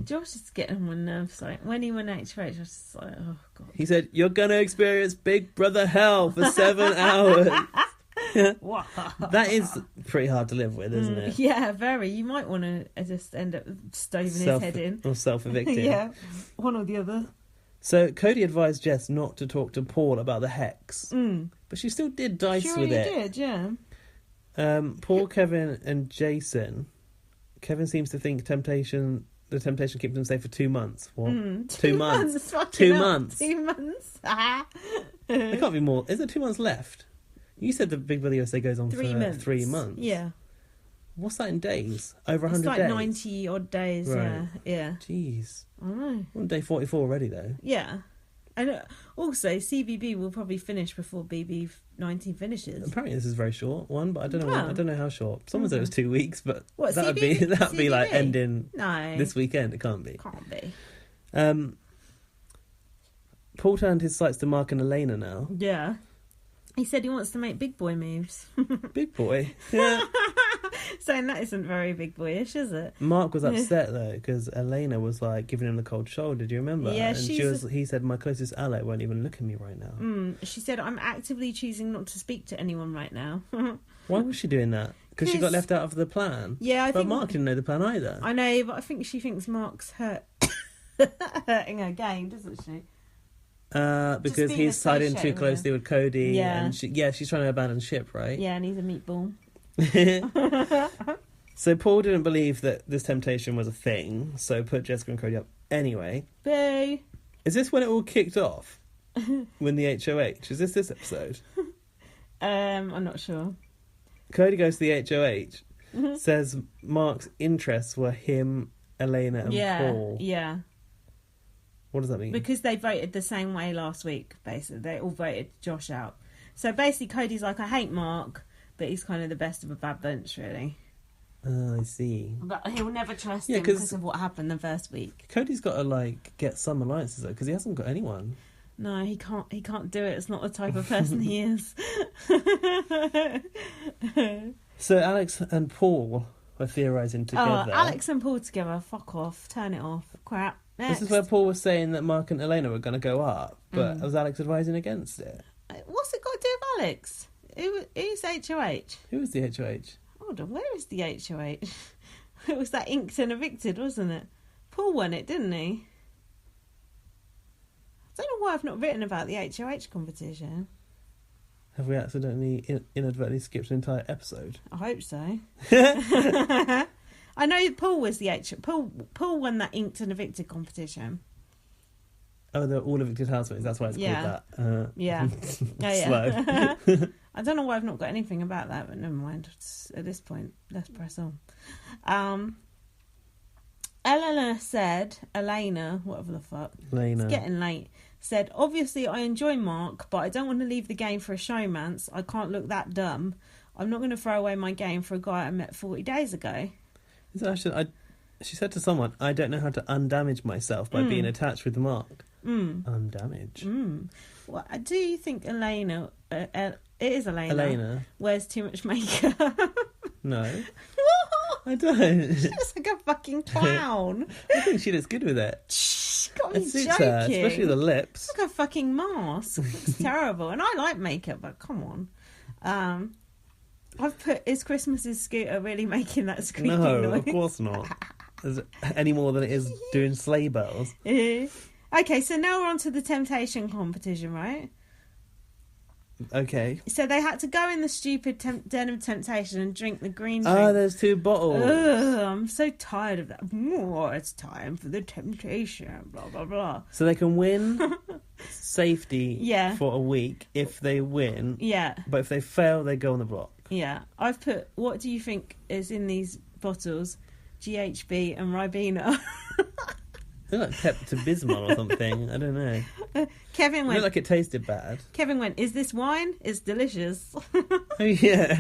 Josh is getting on my nerves. Like, when he went HOH, I was just like, oh, God. He said, you're going to experience Big Brother hell for 7 hours. Wow. That is pretty hard to live with, isn't it? Yeah, very. You might want to just end up stoving his head in. Or self-evicting. Yeah, one or the other. So Cody advised Jess not to talk to Paul about the hex. But she still did dice with it. She really did, yeah. Paul, Kevin and Jason. Kevin seems to think the temptation keeps him safe for 2 months. What? 2 months. 2 months. 2 months. There can't be more. Is there 2 months left? You said the Big Brother USA goes on 3 for months. 3 months. Yeah. What's that in days? Over 100 days? It's like 90 odd days, right. yeah. Jeez. I know. We're on day 44 already, though. Yeah. And also, CBB will probably finish before BB19 finishes. Apparently this is a very short one, but I don't know how short. Someone said it was 2 weeks, but what, that'd be like ending this weekend. It can't be. Can't be. Paul turned his sights to Mark and Elena now. Yeah. He said he wants to make big boy moves. Big boy? Yeah. Saying that isn't very big boyish, is it? Mark was upset though, because Elena was like giving him the cold shoulder. Do you remember? Yeah, and he said, my closest ally won't even look at me right now. She said, I'm actively choosing not to speak to anyone right now. Why was she doing that? Because she got left out of the plan? Yeah, But Mark didn't know the plan either. I know, but I think she thinks Mark's hurting her game, doesn't she? Because he's tied in too closely with Cody. Yeah. And she's trying to abandon ship, right? Yeah, and he's a meatball. So Paul didn't believe that this temptation was a thing, so put Jessica and Cody up anyway. Boo! Is this when it all kicked off? When the HOH? Is this episode? I'm not sure. Cody goes to the HOH, says Mark's interests were him, Elena and Paul. Yeah. What does that mean? Because they voted the same way last week, basically. They all voted Josh out. So basically Cody's like, I hate Mark, but he's kind of the best of a bad bunch, really. Oh, I see. But he'll never trust him because of what happened the first week. Cody's got to, get some alliances, though, because he hasn't got anyone. No, he can't do it. It's not the type of person he is. So Alex and Paul were theorising together. Oh, Alex and Paul together. Fuck off. Turn it off. Crap. Next. This is where Paul was saying that Mark and Elena were going to go up, but was Alex advising against it? What's it got to do with Alex? Who's HOH? Who was the HOH? Hold on, where is the HOH? It was that inked and evicted, wasn't it? Paul won it, didn't he? I don't know why I've not written about the HOH competition. Have we accidentally inadvertently skipped an entire episode? I hope so. I know Paul was the Paul won that inked and evicted competition. Oh, they're all evicted housemates. That's why it's called that. Yeah. Slow. I don't know why I've not got anything about that, but never mind. At this point, let's press on. Elena, whatever the fuck. Elena. It's getting late. Said, obviously I enjoy Mark, but I don't want to leave the game for a showmance. I can't look that dumb. I'm not going to throw away my game for a guy I met 40 days ago. She said to someone, I don't know how to undamage myself by being attached with Mark. Undamage. Well, do you think Elena, it is Elena, wears too much makeup? No. What? I don't. She looks like a fucking clown. I think she looks good with it. Shh, got me it suits joking. her, especially the lips. It's like a fucking mask. It's terrible. And I like makeup, but come on. I've put, is Christmas's scooter really making that squeaky noise? No, of course not. Any more than it is doing sleigh bells. Okay, so now we're on to the temptation competition, right? Okay. So they had to go in the stupid den of temptation and drink the green drink. Oh, there's 2 bottles. Ugh, I'm so tired of that. Oh, it's time for the temptation, blah, blah, blah. So they can win safety for a week if they win. Yeah. But if they fail, they go on the block. Yeah. I've put, what do you think is in these bottles? GHB and Ribena. They look like Pepto-Bismol or something. I don't know. Kevin went... It looked like it tasted bad. Kevin went, is this wine? It's delicious. Oh, yeah.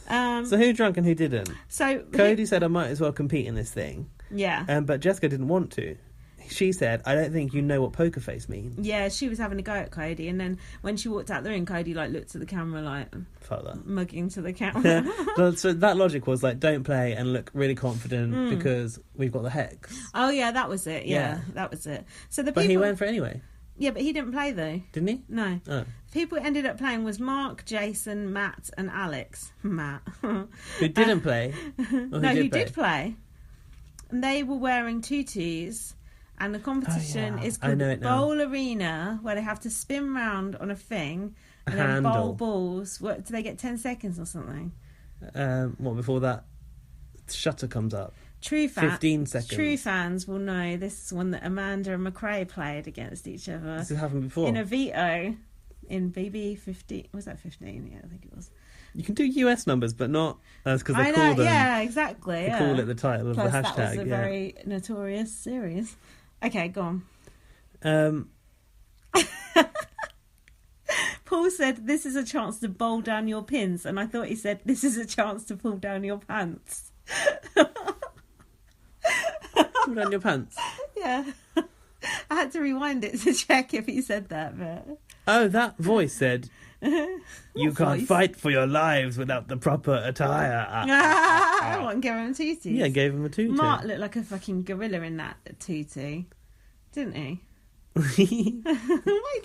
So who drank and who didn't? So Cody said I might as well compete in this thing. Yeah. But Jessica didn't want to. she said, I don't think you know what poker face means. Yeah, she was having a go at Cody, and then when she walked out the room, Cody like looked at the camera like Fuck that. mugging to the camera. So that logic was like, don't play and look really confident because we've got the hex. Oh yeah, that was it. Yeah, that was it. So But he went for it anyway. Yeah, but he didn't play though. Didn't he? No. Oh. People who ended up playing was Mark, Jason, Matt, and Alex. Matt. Who didn't play? Or who did play. And they were wearing tutus, and the competition is called Bowl Arena, where they have to spin round on a thing and then bowl balls. What, do they get 10 seconds or something? Before that shutter comes up? 15 seconds. True fans will know this is one that Amanda and McRae played against each other. This has happened before. In a veto in BB15. Was that 15? Yeah, I think it was. You can do US numbers, but not... That's because they call them... Yeah, exactly. They call it the title of the hashtag. That was a very notorious series. Okay, go on. Paul said, this is a chance to bowl down your pins. And I thought he said, this is a chance to pull down your pants. Pull down your pants? Yeah. I had to rewind it to check if he said that, but... Oh, that voice said, you can't fight for your lives without the proper attire. I want to give him a tutu. Yeah, gave him a tutu. Mark looked like a fucking gorilla in that tutu, didn't he? Why are you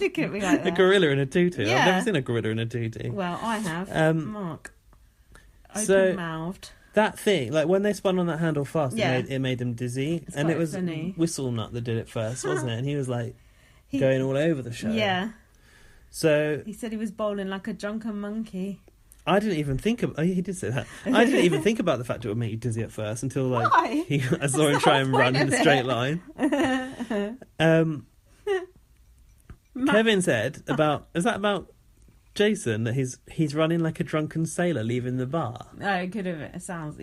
looking at me like that? A gorilla in a tutu? Yeah. I've never seen a gorilla in a tutu. Well, I have. Mark. Open-mouthed. That thing, like when they spun on that handle fast, it made him dizzy. It's and it was funny. Whistle Nut that did it first, wasn't it? And he was like going all over the show. Yeah. So he said he was bowling like a drunken monkey. I didn't even think of... he did say that. I didn't even think about the fact it would make you dizzy at first until like I saw him try and run in a straight line. Kevin said about... Is that about Jason, that he's running like a drunken sailor leaving the bar? Oh, it could have... It sounds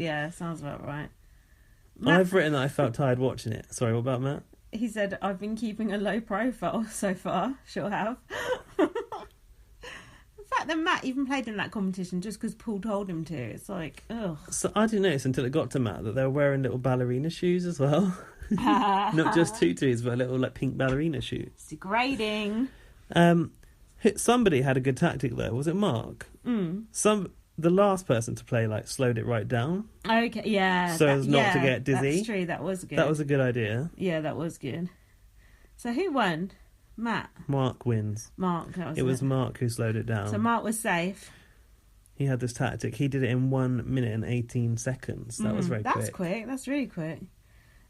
about right. I've written that I felt tired watching it. Sorry, what about Matt? He said, I've been keeping a low profile so far. Sure have. The fact that Matt even played in that competition just because Paul told him to, it's like, ugh. So I didn't notice until it got to Matt that they were wearing little ballerina shoes as well. Not just tutus, but little like pink ballerina shoes. It's degrading. Somebody had a good tactic though. Was it Mark? The last person to play like slowed it right down. Okay, yeah. So as not to get dizzy. That's true. That was good. That was a good idea. Yeah, that was good. So who won? Matt. Mark wins. Mark. It was Mark who slowed it down. So Mark was safe. He had this tactic. He did it in 1 minute and 18 seconds. That was very quick. That's quick. That's really quick.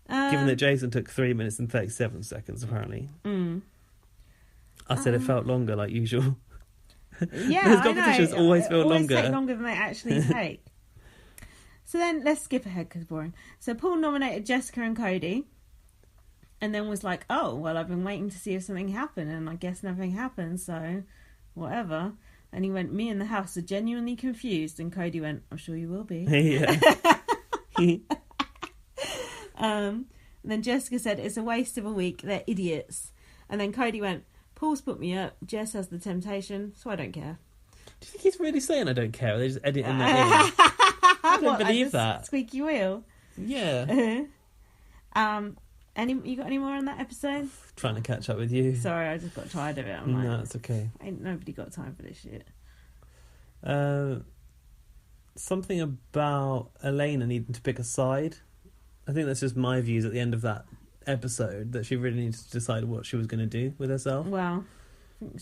Given that Jason took 3 minutes and 37 seconds, apparently. I said it felt longer, like usual. Yeah, those competitions always feel longer. Take longer than they actually take. So then, let's skip ahead because boring. So Paul nominated Jessica and Cody, and then was like, "Oh, well, I've been waiting to see if something happened, and I guess nothing happened. So, whatever." And he went, "Me and the house are genuinely confused." And Cody went, "I'm sure you will be." Yeah. And then Jessica said, "It's a waste of a week. They're idiots." And then Cody went, "Paul's put me up. Jess has the temptation, so I don't care." Do you think he's really saying I don't care? Or they're just editing that in? I don't believe that. Squeaky wheel. Yeah. You got any more on that episode? Trying to catch up with you. Sorry, I just got tired of it. No, it's okay. Ain't nobody got time for this shit. Something about Elena needing to pick a side. I think that's just my views at the end of that episode, that she really needed to decide what she was going to do with herself. Well, I think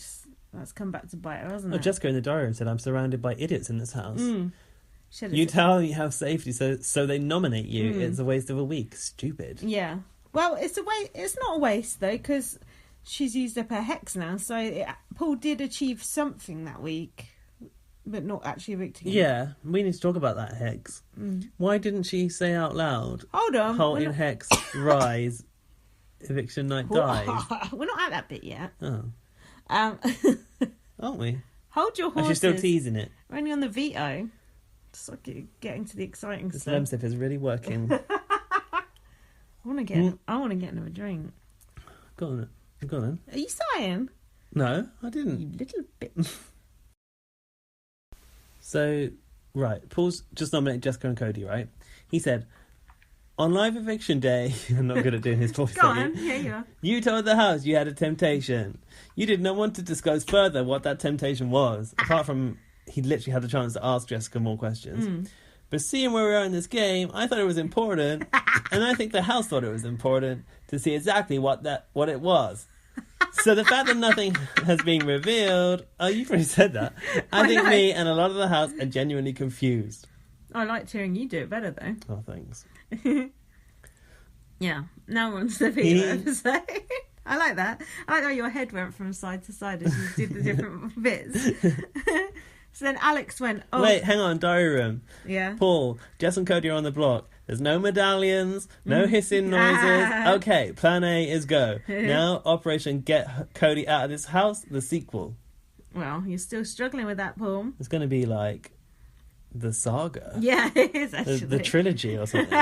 that's come back to bite her, hasn't it? Jessica in the diary said, "I'm surrounded by idiots in this house. You tell you have safety, so they nominate you. It's a waste of a week. Stupid." Yeah. Well, it's not a waste though, because she's used up her hex now. So Paul did achieve something that week, but not actually evicting him. Yeah, we need to talk about that hex. Why didn't she say out loud? Hold on. Halt in hex, rise, eviction night dies. We're not at that bit yet. Oh. Aren't we? Hold your horses. She's still teasing it. We're only on the veto. Just like getting to the exciting the stuff. Lemsip is really working. I want to get another drink. Go on then. Are you sighing? No, I didn't. You little bitch. So, right, Paul's just nominated Jessica and Cody, right? He said, On live eviction day, I'm not good at doing his voice. Go on, here you are. You told the house you had a temptation. You did not want to disclose further what that temptation was, apart from he literally had the chance to ask Jessica more questions. But seeing where we are in this game, I thought it was important, and I think the house thought it was important to see exactly what it was. So the fact that nothing has been revealed... Oh, you've already said that. I think me and a lot of the house are genuinely confused. I liked hearing you do it better, though. Oh, thanks. Yeah, now we're on to the video episode. I like that. I like how your head went from side to side as you did the different bits. So then Alex went, oh... Wait, hang on, diary room. Yeah. Paul, Jess and Cody are on the block. There's no medallions, no hissing noises. Okay, plan A is go. Now, Operation Get Cody Out of This House, the sequel. Well, you're still struggling with that, Paul. It's going to be like the saga. Yeah, it is, actually. The trilogy or something.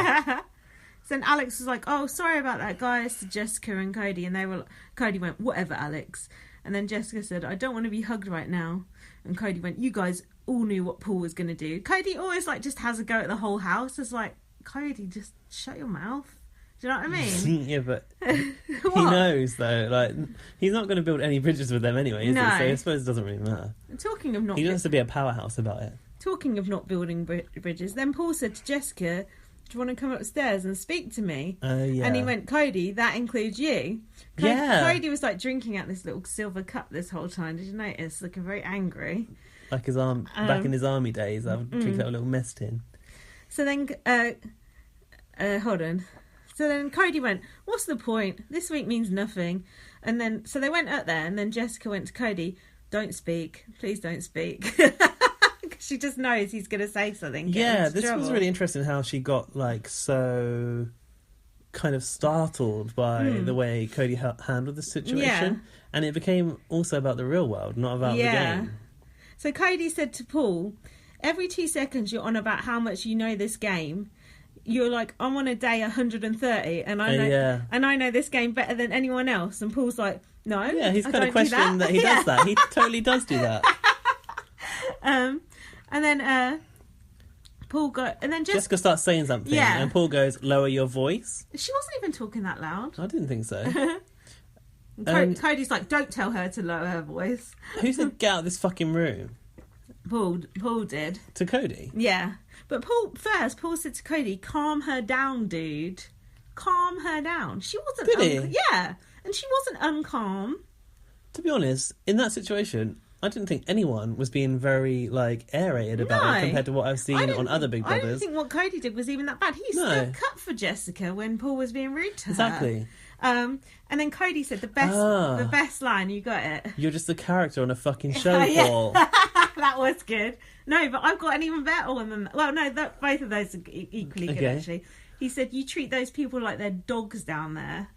So then Alex was like, oh, sorry about that, guys, to Jessica and Cody. And Cody went, whatever, Alex. And then Jessica said, I don't want to be hugged right now. And Cody went, you guys all knew what Paul was going to do. Cody always just has a go at the whole house. It's like, Cody, just shut your mouth. Do you know what I mean? Yeah, but he knows, though. He's not going to build any bridges with them anyway, is he? So I suppose it doesn't really matter. Talking of not... He wants to be a powerhouse about it. Talking of not building bridges, then Paul said to Jessica, do you want to come upstairs and speak to me? Yeah. And he went, Cody, that includes you. Cody was drinking out this little silver cup this whole time. Did you notice? Looking very angry. Like his back in his army days, I would drink out a little mess tin. So then, hold on. So then Cody went, what's the point? This week means nothing. And then, so they went up there, and then Jessica went to Cody, don't speak. Please don't speak. She just knows he's going to say something. Yeah, this was really interesting how she got so kind of startled by the way Cody handled the situation. Yeah. And it became also about the real world, not about the game. So Cody said to Paul, every 2 seconds you're on about how much you know this game. You're like, I'm on a day 130 and I know this game better than anyone else. And Paul's like, no. Yeah, he's kind of questioning that he does that. He totally does do that. And then Paul and then Jessica starts saying something, and Paul goes, lower your voice. She wasn't even talking that loud. I didn't think so. Cody's like, don't tell her to lower her voice. Who said get out of this fucking room? Paul did. To Cody? Yeah. But Paul said to Cody, calm her down, dude. Calm her down. She wasn't... Did he? Yeah. And she wasn't uncalm. To be honest, in that situation... I didn't think anyone was being very, aerated about it compared to what I've seen on other Big Brothers. I didn't think what Cody did was even that bad. He stood cut for Jessica when Paul was being rude to her. Exactly. And then Cody said the best line, you got it. You're just a character on a fucking show, Paul. That was good. No, but I've got an even better one than that. Well, no, both of those are equally good, actually. He said, you treat those people like they're dogs down there.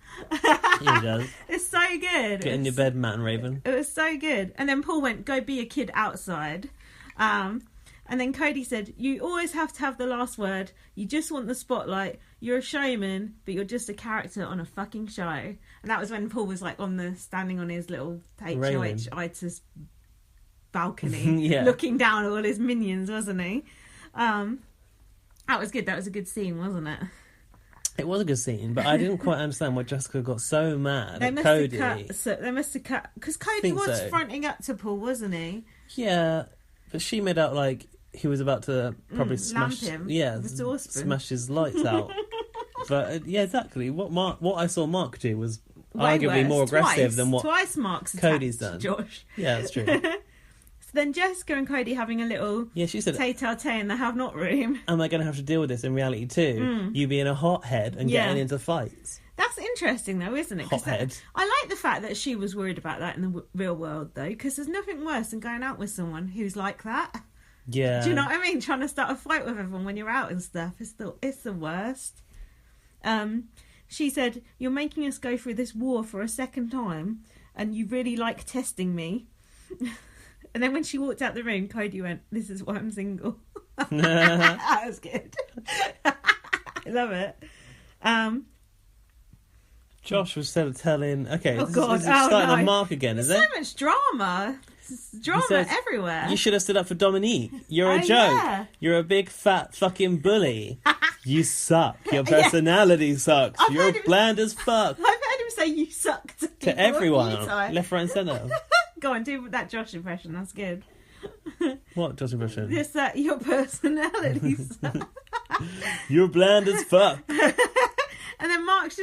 He does. It's so good. Get in your bed, Matt and Raven. It was so good. And then Paul went, go be a kid outside. And then Cody said, you always have to have the last word. You just want the spotlight. You're a showman, but you're just a character on a fucking show. And that was when Paul was standing on his little HOH-itis balcony, looking down at all his minions, wasn't he? That was good. That was a good scene, wasn't it? It was a good scene, but I didn't quite understand why Jessica got so mad at Cody. They must have cut... Because Cody was fronting up to Paul, wasn't he? Yeah, but she made out like he was about to probably smash... him. Yeah, smash his lights out. But, yeah, exactly. What I saw Mark do was arguably more aggressive than what Cody's done. Josh. Yeah, that's true. Then Jessica and Cody having a little she said, tete-a-tete in the have-not room. Am I going to have to deal with this in reality too? You being a hothead and getting into fights. That's interesting though, isn't it? Hothead. I like the fact that she was worried about that in the real world though, because there's nothing worse than going out with someone who's like that. Yeah. Do you know what I mean? Trying to start a fight with everyone when you're out and stuff. It's the worst. She said, you're making us go through this war for a second time and you really like testing me. And then when she walked out the room, Cody went, this is why I'm single. That was good. I love it. Josh was telling... Okay, this is starting on Mark again, is it? There's so much drama. Drama everywhere. You should have stood up for Dominique. You're a joke. Yeah. You're a big, fat fucking bully. You suck. Your personality sucks. You're bland as fuck. I've heard him say you suck to people everyone. all the time. Left, right and centre. Go on, do that Josh impression. That's good. What Josh impression? Just that your personality sucks. You're bland as fuck. And then Mark's